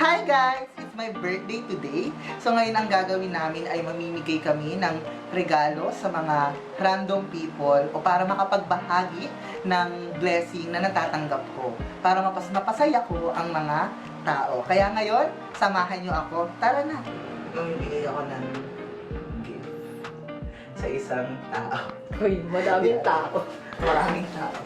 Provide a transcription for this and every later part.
Hi guys! It's my birthday today. So ngayon ang gagawin namin ay mamimigay kami ng regalo sa mga random people o para makapagbahagi ng blessing na natatanggap ko. Para mapasaya ko ang mga tao. Kaya ngayon, samahan nyo ako. Tara na! Mamimigay ako ng gift sa isang tao. Uy, madaming tao. Maraming tao.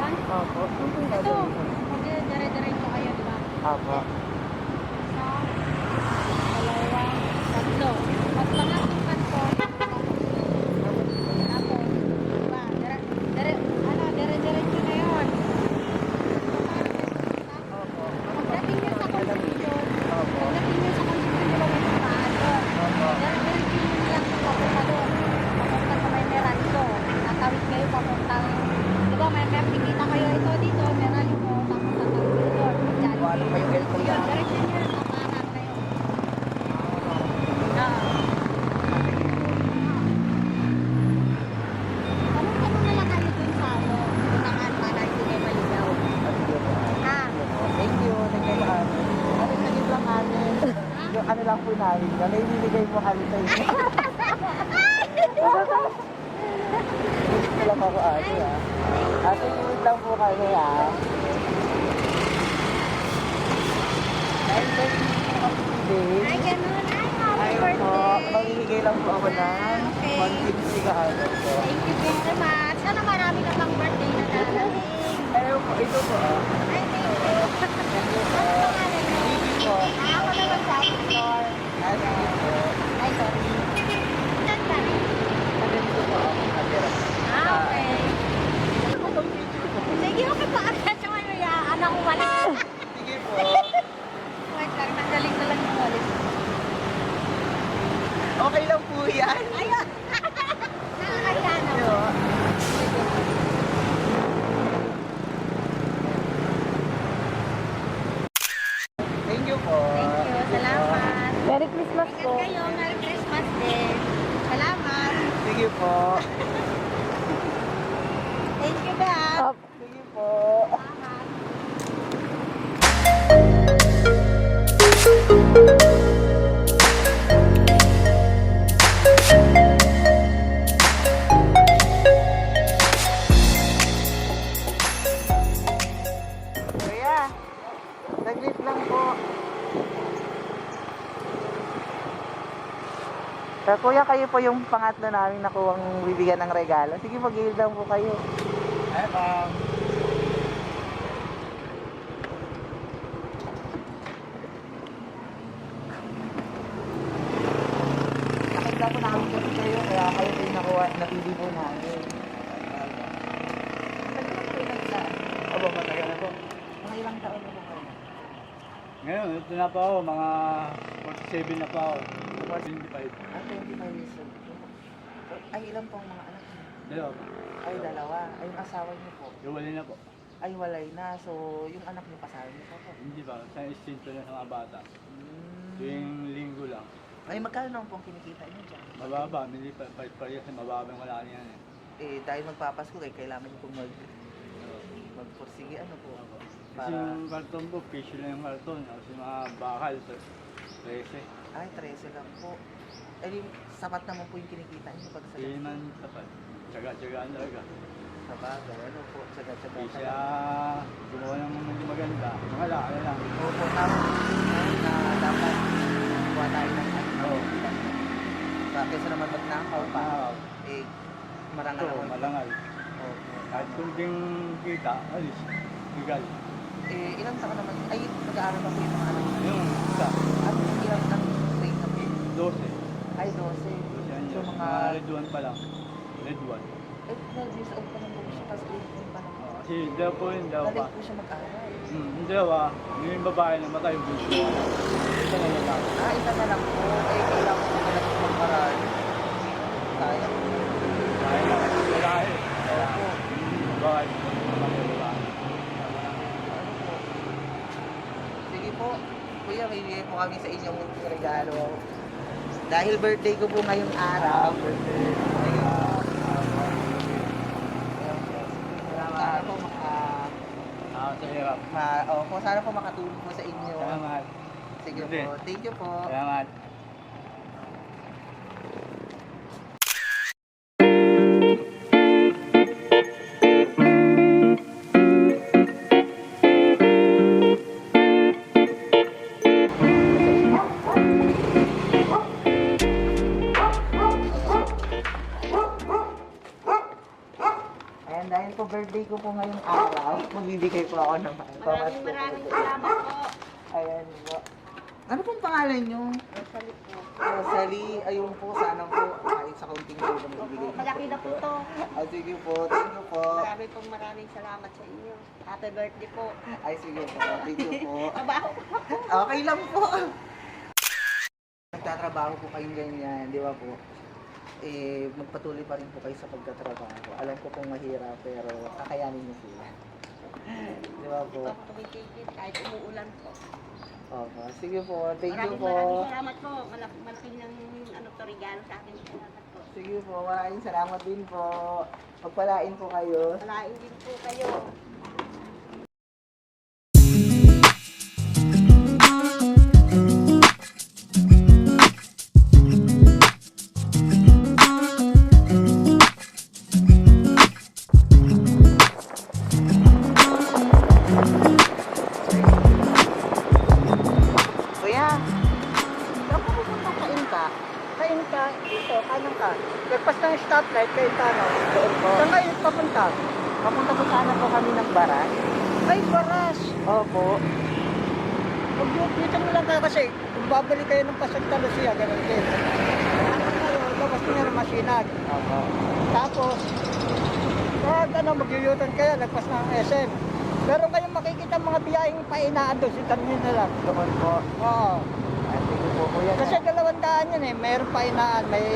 Ito, dire-diretso kayo, di ba? Apo. Isa, dalawa, tatlo. At pangatlong kanto, tapos, diba? Dire-diretso na yun. Pagdating nyo sa consumption, may paano. Dire-diretso nyo lang papunta doon. Papunta sa may Meralco. Tatawid kayo papuntang, di ba, may pikita kayo ito dito, Meralco, tapos tatawid kayo doon. Ano pa yung help ko Yun, yan? diretso nyo sa kanan na yun. Tanong-tanong na lang kayo dun sa unahan para hindi kayo maligaw. Ha? Thank you. Thank you lahat. Ano sagip lang namin? Yung ano lang po namin. Yung may bibigay mo kami sa inyo. Gusto lang ako ate ah. Ate, wait lang po kami ah. Dahil birthday po kami today. Ay, ganun. Ay, happy Ayun po, birthday. mamimigay lang po ako ng Okay. 150 kaano po. Thank you very much. Sana marami na pang birthday na darating. Ayun po, ito po ah. Ay, thank you. Thank you po. Ano pangalan mo? Bibi po. Ako naman sa Victor. Ah, sige po. Ay, sorry. Saan ka? Ganito po ako. Natira. Okay. Sige, okay pa. Sa ano yan? Anak ko wala. Sige po. Wait lang, tanggalin na lang yung walis. Okay lang po yan. Ayun. Nakakahiya na. Yo. Thank you po. Thank you. Salamat. Merry Christmas Ingat po. kayo. Merry Christmas din. Salamat. Sige po. Thank you, Beth. Sige po. Salamat. Kuya, saglit lang po. Kuya, kayo po yung pangatlo namin nakuwang bibigyan ng regalo. Sige, mag-iil lang po kayo. Ay, ma'am. Nakita po namin kasi kayo, kaya kayo po yung nakuha, napili po namin. Nagkaroon po yung nagsaan. Aba, matagal na po. Mga ilang taon na po kayo? Ngayon, ito na pa ako, mga 47 na pa ako. 25. Ah, 25 years old po. Ay, ilan pong mga anak niyo? Dalawa. Ay, dalawa. Ay, yung asawa niyo po. Iwalay na po. Ay, walay na. So, yung anak niyo kasama niyo pa po. Hindi ba? Sa instinto na sa mga bata. Hmm. Tuwing linggo lang. Ay, magkano naman pong kinikita niyo dyan? Mababa, hindi pa parehas na mababa yung wala niyan eh. Eh, dahil magpapasko, eh, kailangan niyo pong magpursige, ano po? Kasi yung karton po, piso lang yung karton. Kasi mga bakal, 13. Ay, 13 lang po. Eh, sapat naman po yung kinikita niyo pag sa Hindi man tapat. Tsaga-tsagaan talaga. Sa bagay, ano po, tsaga-tsaga. Hindi siya gumawa ng maganda. Mga laki lang. Opo, tama na dapat kuha tayo ng ano. Oo. Kesa naman magnakaw pa, eh, marangal Ito, naman. malangal. Opo. Kahit kunting kita, alis. Legal. Eh, ilang taon naman, ay, nag-aaral pa po yung mga anak niyo. Yung isa, Ano, ilang grade na po? 12. Ay, 12. 12 yan So, yun. mga, Mga red 1 pa lang. Red 1. eh, 12 years old pa lang po siya, kasi grade 3 pa lang. Kasi daw po yun, daw pa. Galing po siya mag-aaral. Yung dalawa, yung babae na matay yung bunso. Ito na lang. Ah, isa na lang po. Eh, kailangan po na lang mag-aral. Sayang. Kaya na, wala eh. Opo. Ba, bawal. Pagkakaliwa. Sige po. Kuya, may bigay po kami sa inyong munting regalo. Dahil birthday ko po ngayong araw. Sana po Sa hirap. sana po makatulong po sa inyo. Salamat. Sige Hindi. po. Thank you po. Salamat. Ayan, dahil po birthday ko po ngayong araw, magbibigay po ako ng Maraming salamat po. Ayan po. Ano pong pangalan nyo? Rosalie po. Rosalie, ayun po, sana po kahit sa kaunting tulong na magbibigay niyo. Malaki na po to. Sige po, thank you po. Maraming salamat sa inyo. Happy birthday po. Ay, sige po, thank you po. Mabaho pa po. Okay lang po. Nagtatrabaho po kayong ganyan, di ba po? Magpatuloy pa rin po kayo sa pagtatrabaho. Alam ko pong mahirap, pero kakayanin niyo po yan. Di ba po? Ito po tumitigil kahit umuulan po. Opo, sige po, thank you po. Maraming salamat po. Malaking ng regalo sa akin. Salamat po. Sige po, maraming salamat din po. Pagpalain po kayo. Malain din po kayo. Kuya, saan po pupunta ka Inka? Kain ka, dito, kanan ka. Lagpas ng stoplight, kayo tano. Doon po. Saan kayo papunta? Papunta po sana po kami ng baras. Ay, baras. Opo. Dito mo lang kayo kasi kung babalik kayo ng Pasag Lucia, ganun din. Ano kayo, labas nyo ng masinag. Opo. Tapos, pag mag-yutan kayo, lagpas ng SM. Meron kayong makikita mga biyaheng painaan doon, sitan nyo na lang. Doon po. Oo. Ay, sige po kuya. Kasi 200 yan eh, mayroon painaan, may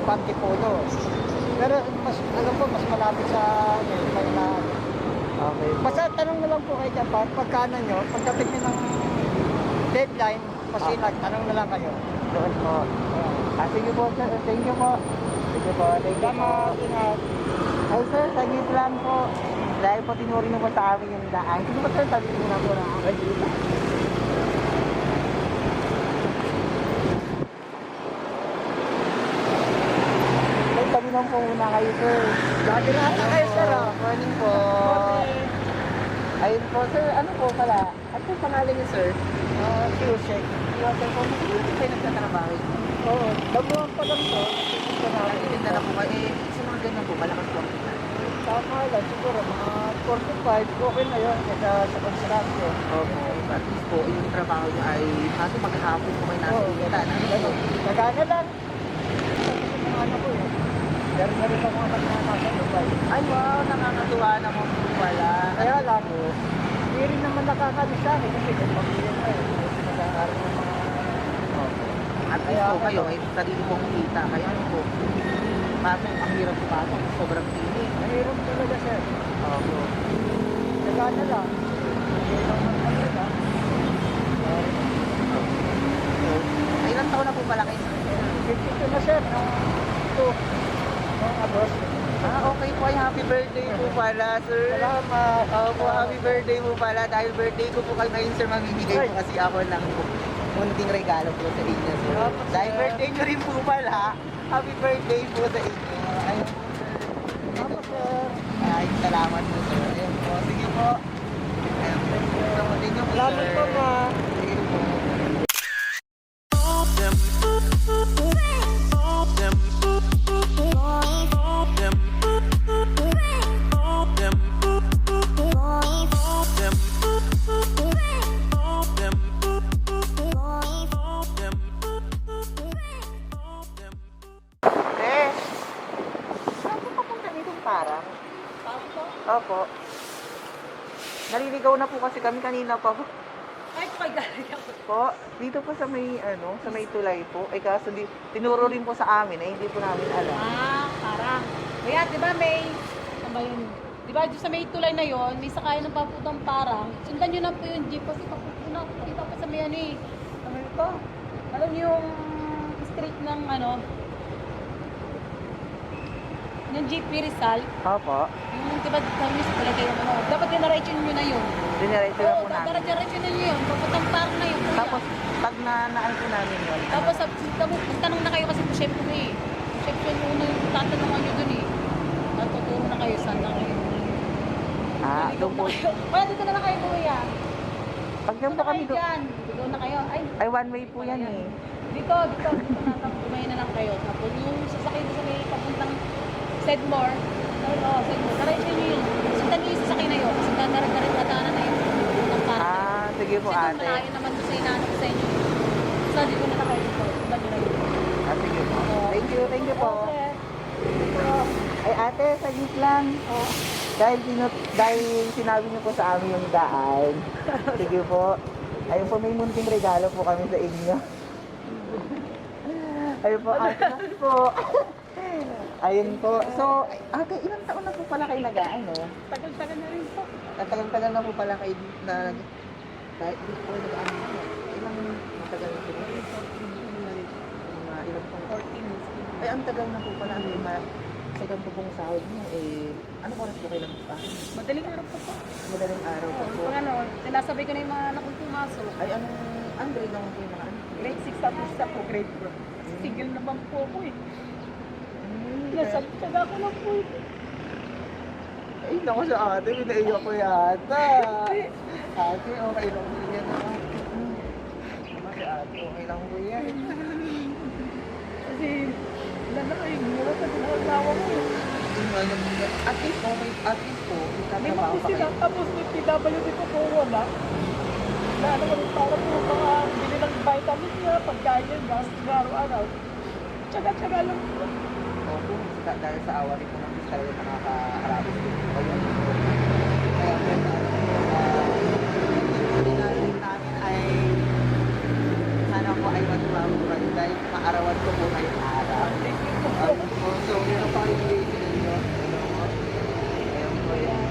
Pantipulo. Pero mas, alam ko, mas malapit sa painaan. Okay po. Basta tanong na lang po kayo dyan, pagkano nyo, pagdating nyo ng deadline, pasinag, tanong na lang kayo. Doon po. Sige po, sir. Thank you po. Sige po, thank you po. Salamat, ingat. Ay sir, saglit lang po. Dahil po tinurin mo po sa amin yung daan. Sige po sir, sabihin mo na po na. Ay, sige po. Ay, sabi lang po muna kayo sir. Lagi na kayo, sir. ah. Morning po. Ayun po sir, ano po pala? Ano po pangalan niyo sir? Fusek. Yung sir po, hindi kayo nagtatrabaho. Oo, damuhan pa lang to. Nagtitinda na po kayo. Sa mga ganyan po, malakas po. Tama lang, siguro mga 45, okay na yun kaya sa construction. Opo, at least po, yung trabaho niyo ay kaso maghapon po kayo nasa Oo, kita. Ano po? Nagana lang. Kasi mga anak ko eh. Meron na rin ako anak na nasa Dubai. Ay wow, nakakatuwa naman po pala. Kaya lang, hindi rin naman nakakalis sa akin kasi kung pamilya na eh. Nag-aaral ng mga... Opo. At least po kayo, may sarili pong kita. Kaya ano po, pasok, ang hirap pasok, sobrang pili. Mahirap talaga sir. Opo. Nagana lang. Hindi naman talaga. Ay, ilang taon na po pala kayo? 52 na sir. Nung Agos. Okay po, ay happy birthday po pala, sir. Salamat. Opo, happy birthday po pala. Dahil birthday ko po kayo ngayon, sir, mamimigay po kasi ako ng munting regalo po sa inyo, sir. Salamat, Dahil sir. birthday nyo rin po pala, happy birthday po sa inyo. Ayun po, sir. Salamat sir. Ay, salamat po, sir. Ayun po, sige po. Ayun po, thank you po, Salamat sir. po ma. Sige po. Eh, saan po papunta dito parang? Opo. Naliligaw na po kasi kami kanina pa po. Ay, galing ako. Po, dito po sa may sa may tulay po. Ay kaso tinuro rin po sa amin ay hindi po namin alam. Parang. Kaya, di ba may, ano ba yun? Di ba, doon sa may tulay na yon, may sakayan ng papuntang Parang. Sundan nyo na po yung jeep kasi papuntang kita pa sa may ano eh. Ano ito? Alam niyo yung street ng ano, ng Jeep Rizal. Opo. Yung, di ba, sabi niyo sa tulay kayo, ano, dapat dinaraychin nyo na yun. Diniretso na Oo, po namin. dinaraychin na nyo yun. Papuntang Parang na yun. kuya. Tapos, pag naan po namin yun, Tapos, magtanong na kayo kasi po chef ko na eh. Chef ko muna yung tatanungan nyo dun eh. Natuturo na kayo saan na kayo. doon po. Wala, dito na lang kayo kuya. Pag doon po kami doon, Dyan. Dito na kayo. ay one way po yan eh. Dito na. Tapos kumain na lang kayo. Tapos yung sasakay doon sa may papuntang Sedmore. Sedmore. Diretso nyo yun. Sundan nyo yung sasakay na yun. Kasi dadaanan na yun. Papuntang Parang. Sige po Kasi doon ate. malayo naman doon sa inaano ko sa inyo. So, dito na lang kayo dito. Sundan nyo na yun. Sige po. Thank you po. Okay. Ay ate, saglit lang. Dahil sinabi niyo po sa amin yung daan. Sige po. Ayun po, may munting regalo po kami sa inyo. Ayun po, ate na po. Ayun po. So, ate, ilang taon na po pala kayo nag-ano? Tagal-tagal na rin po. Tagal-tagal na po pala kayo kahit di po nag-ano. Ilang matagal na po? Mga ilang pong 14 years. ay, ang tagal na po pala. Sa ganito pong sahod niyo, anong oras po kayo nagpa? Madaling araw po po. Madaling araw po po. Pag ano, sinasabay ko na yung mga anak kong pumasok. Ay, ang grade naman po yung mga ano? Grade 6 tapos isa po, grade 4. Single naman po ako eh. Nasagtsaga ko lang po eh. Ay, naku sa ate, pinaiyak ko yata. Ate, okay lang po yan. Naku ate, okay lang po yan. Kasi, wala na kayo, wala sa ginagawa ko. At least, okay, at least po, May nagtatrabaho mga pa sila, kayo. tapos may PWD ko po wala. Wala naman para po mga bili ng vitamin niya, pagkain niya, gastos na araw-araw. Tsaga-tsaga lang po. Opo, dahil sa awa rin po ng Diyos talaga nakakaharapin din po kayo. Kaya po, yung namin ay sana po ay magpapabuhay dahil maarawan ko po ngayong araw. So, yun ang pakibigay sa inyo. Ayun po yan.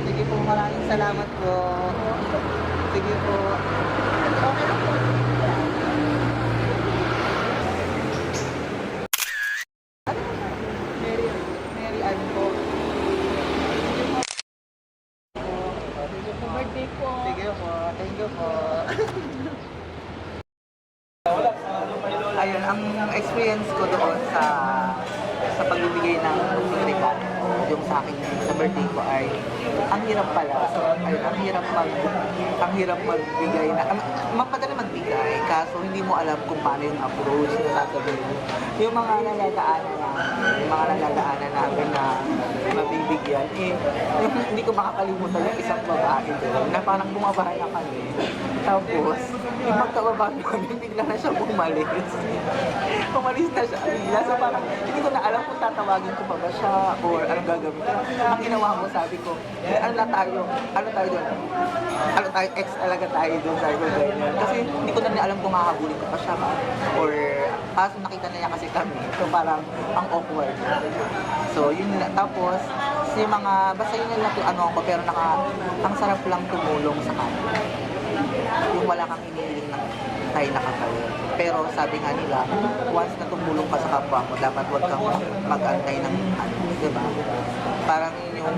Sige po, maraming salamat po. Sige po. Okay lang po. Mary Ann po. Happy birthday po. Sige po, thank you po. Ayun, ang experience ko doon sa pagbibigay ng munting regalo yung sa akin sa birthday ko ay ang hirap pala. So, ayun, ang hirap magbigay na mapadali magbigay kaso hindi mo alam kung paano yung approach na sasabihin mo. Yung mga nalalaanan namin na mabibigyan hindi ko makakalimutan yung isang babae doon na parang bumaba na kami. Tapos, yung pagkababa namin, bigla na siya umalis. Umalis na siya. Bigla. So parang, hindi ko na alam kung tatawagin ko pa ba siya or anong gagawin ko. Ang ginawa ko, sabi ko, ano tayo doon? Ano tayo, ex talaga tayo doon, sabi ko ganyan. Kasi hindi ko na alam kung makakabulin ko pa siya ba. Or, kaso nakita na niya kasi kami. So parang, ang awkward. So, yun na. Tapos, yung mga, basta yun na ano ako, pero ang sarap lang tumulong sa kanya. Yung wala kang inihiling ng tayo nakakalit. Pero sabi nga nila, once na tumulong ka sa kapwa mo, dapat huwag kang mag-antay ng ano, di ba? Parang yun yung,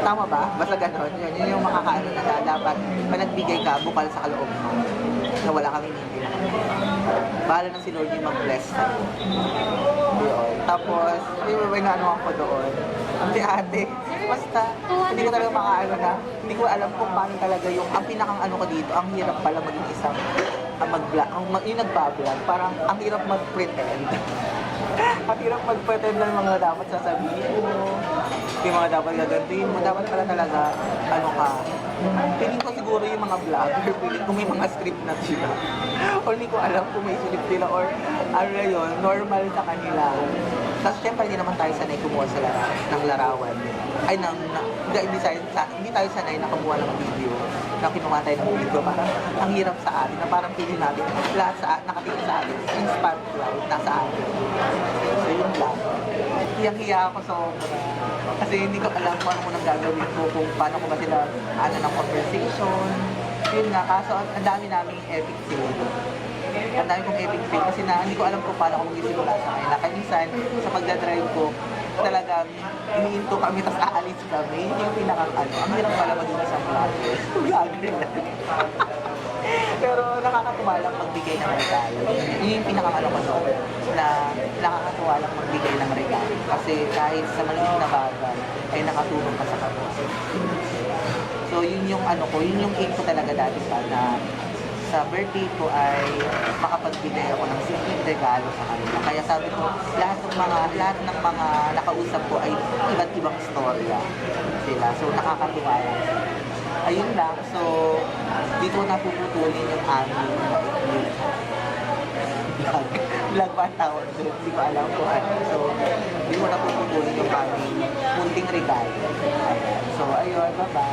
tama ba? Basta gano'n, yun yung makakaano na dapat pag nagbigay ka, bukal sa kaloob mo, na wala kang inihiling. Bahala na si Lord yung mag-bless sa'yo. Yun. Tapos, may naano ako doon. Ang ate, basta, hindi ko talaga makaano na, hindi ko alam kung paano talaga yung, ang pinakang ano ko dito, ang hirap pala maging isang, yung nagbablog, parang ang hirap mag-pretend. Ang hirap mag-pretend ng mga dapat sasabihin mo, yung mga dapat gagantuin mo, dapat pala talaga, ano ka, feeling ko siguro yung mga vlogger, feeling ko may mga script na sila. Or hindi ko alam kung may script sila or ano na yun, normal sa kanila. Tapos syempre hindi naman tayo sanay kumuha sa ng larawan. Ay, hindi tayo sanay na kumuha ng video. Na kinuha tayo ng video. Parang ang hirap sa atin. Na parang feeling natin, lahat nakatingin sa atin. Yung spotlight, nasa atin. So yun lang. hiyang-hiya ako sobra. Kasi hindi ko alam kung ano nang gagawin ko, kung paano ko ba sila ng conversation. Yun nga, kaso ang dami naming epic fail. Ang dami kong epic fail kasi hindi ko alam kung paano ako magsisimula sa kanila. Kaya minsan, sa pagdadrive ko, talagang iniinto kami, tapos aalis kami. Yun yung ang hirap pala maging isang vlogger. Pero nakakatuwa lang magbigay ng regalo. Yun yung pinaka-ano ko doon, na nakakatuwa lang magbigay ng regalo. Kasi kahit sa maliit na bagay, ay nakatulong ka sa kapwa. So yun yung yun yung aim ko talaga dati pa na sa birthday ko ay makapagbigay ako ng simpleng regalo sa kanila. Kaya sabi ko, lahat ng mga nakausap ko ay iba't ibang istorya sila. So nakakatuwa lang. Ayun lang. So dito na puputulin yung aming vlog pa tawag doon. Hindi ko alam kung ano. So dito na puputulin yung aming munting regalo. So ayun, bye-bye.